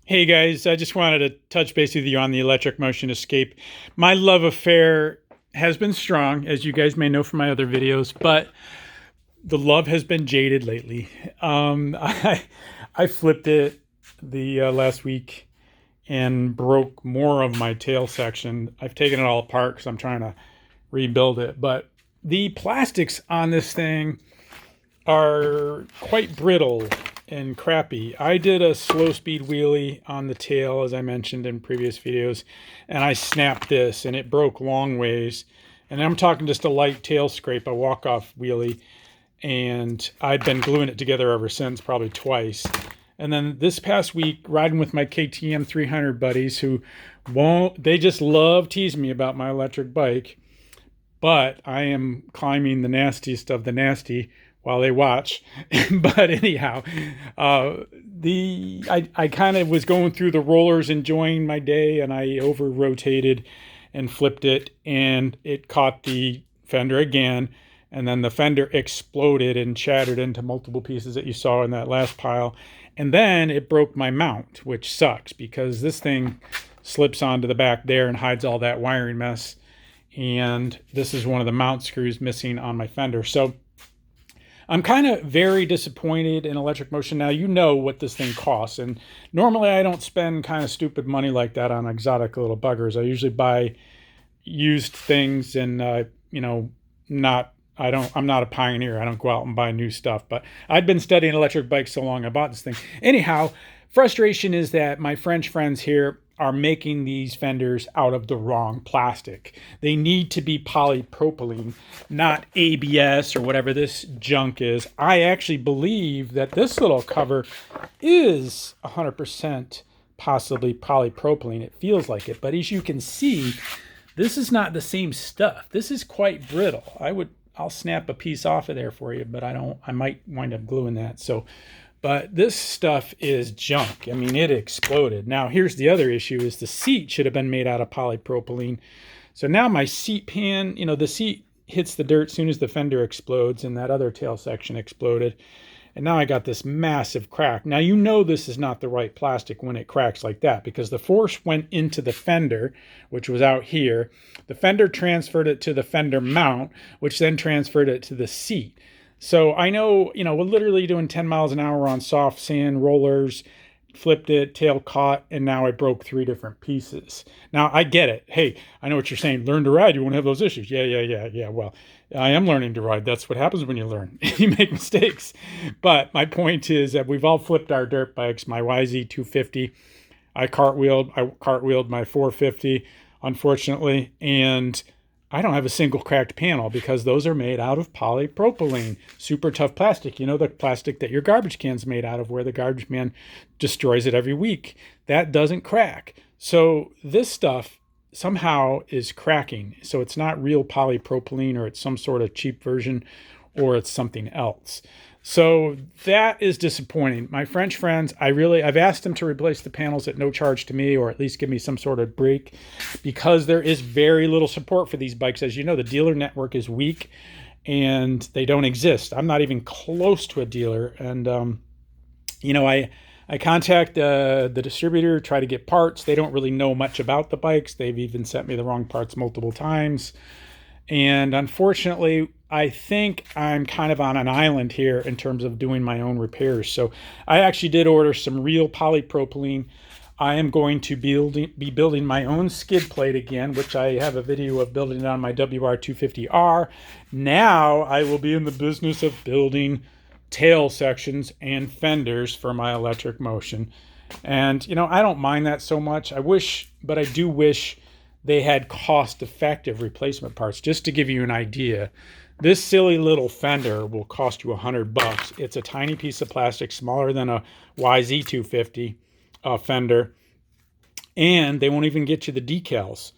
Hey guys, I just wanted to touch base with you on the electric motion escape. My love affair has been strong, as you guys may know from my other videos, but the love has been jaded lately. I flipped it the last week and broke more of my tail section. I've taken it all apart because I'm trying to rebuild it, but the plastics on this thing are quite brittle and crappy. I did a slow speed wheelie on the tail, as I mentioned in previous videos, and I snapped this and it broke long ways. And I'm talking just a light tail scrape, a walk-off wheelie, and I've been gluing it together ever since, probably twice. And then this past week, riding with my KTM 300 buddies who they just love teasing me about my electric bike, but I am climbing the nastiest of the nasty while they watch. But anyhow, I kind of was going through the rollers, enjoying my day, and I over rotated and flipped it, and it caught the fender again, and then the fender exploded and shattered into multiple pieces that you saw in that last pile. And then it broke my mount, which sucks because this thing slips onto the back there and hides all that wiring mess. And this is one of the mount screws missing on my fender. So I'm kind of very disappointed in electric motion. Now, you know what this thing costs. And normally I don't spend kind of stupid money like that on exotic little buggers. I usually buy used things and, I'm not a pioneer. I don't go out and buy new stuff, but I'd been studying electric bikes so long I bought this thing. Anyhow, frustration is that my French friends here are making these fenders out of the wrong plastic. They need to be polypropylene, not ABS or whatever this junk is. I actually believe that this little cover is 100% possibly polypropylene. It feels like it, but as you can see, this is not the same stuff. This is quite brittle. I'll snap a piece off of there for you, but I might wind up gluing that. But this stuff is junk. I mean, it exploded. Now, here's the other issue is the seat should have been made out of polypropylene. So now my seat pan, the seat hits the dirt as soon as the fender explodes, and that other tail section exploded. And now I got this massive crack. Now, this is not the right plastic when it cracks like that because the force went into the fender, which was out here. The fender transferred it to the fender mount, which then transferred it to the seat. So I know, we're literally doing 10 miles an hour on soft sand rollers, flipped it, tail caught, and now I broke 3 different pieces. Now, I get it. Hey, I know what you're saying. Learn to ride. You won't have those issues. Yeah. Well, I am learning to ride. That's what happens when you learn. You make mistakes. But my point is that we've all flipped our dirt bikes. My YZ250, I cartwheeled my 450, unfortunately, and I don't have a single cracked panel because those are made out of polypropylene, super tough plastic. The plastic that your garbage can's made out of where the garbage man destroys it every week. That doesn't crack. So this stuff somehow is cracking. So it's not real polypropylene or it's some sort of cheap version or it's something else. So that is disappointing. My French friends, I've asked them to replace the panels at no charge to me or at least give me some sort of break because there is very little support for these bikes. As you know, the dealer network is weak and they don't exist. I'm not even close to a dealer. And, I contact the distributor, try to get parts. They don't really know much about the bikes. They've even sent me the wrong parts multiple times. And unfortunately, I think I'm kind of on an island here in terms of doing my own repairs. So I actually did order some real polypropylene. I am going to be building my own skid plate again, which I have a video of building it on my WR250R. Now I will be in the business of building tail sections and fenders for my electric motion. And, I don't mind that so much. But I do wish they had cost-effective replacement parts. Just to give you an idea, this silly little fender will cost you $100. It's a tiny piece of plastic, smaller than a YZ250 fender, and they won't even get you the decals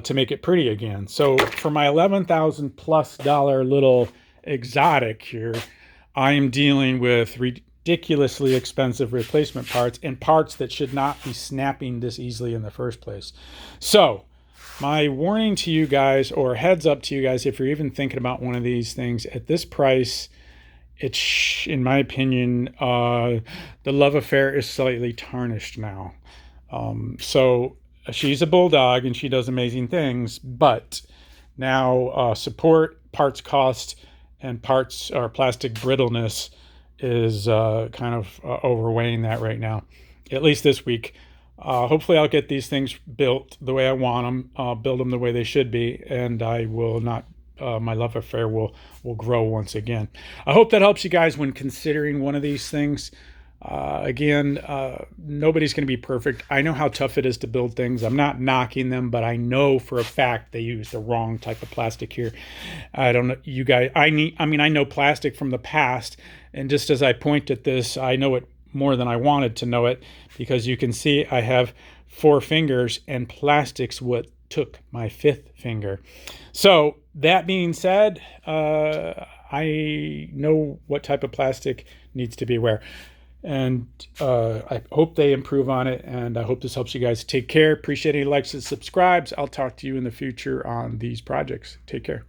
to make it pretty again. So for my $11,000 plus little exotic here, I am dealing with ridiculously expensive replacement parts and parts that should not be snapping this easily in the first place. So my warning to you guys, or heads up to you guys, if you're even thinking about one of these things at this price, it's, in my opinion, the love affair is slightly tarnished now. So she's a bulldog and she does amazing things, but now support, parts cost, and parts or plastic brittleness is kind of overweighing that right now, at least this week. Hopefully I'll get these things built the way I want them, build them the way they should be, and I will not, my love affair will grow once again. I hope that helps you guys when considering one of these things. Again, nobody's going to be perfect. I know how tough it is to build things. I'm not knocking them, but I know for a fact they use the wrong type of plastic here. I don't know, you guys. I mean, I know plastic from the past, and just as I point at this, I know it more than I wanted to know it, because you can see I have 4 fingers, and plastic's what took my 5th finger. So that being said, I know what type of plastic needs to be where. And I hope they improve on it, and I hope this helps you guys. Take care. Appreciate any likes and subscribes. I'll talk to you in the future on these projects. Take care.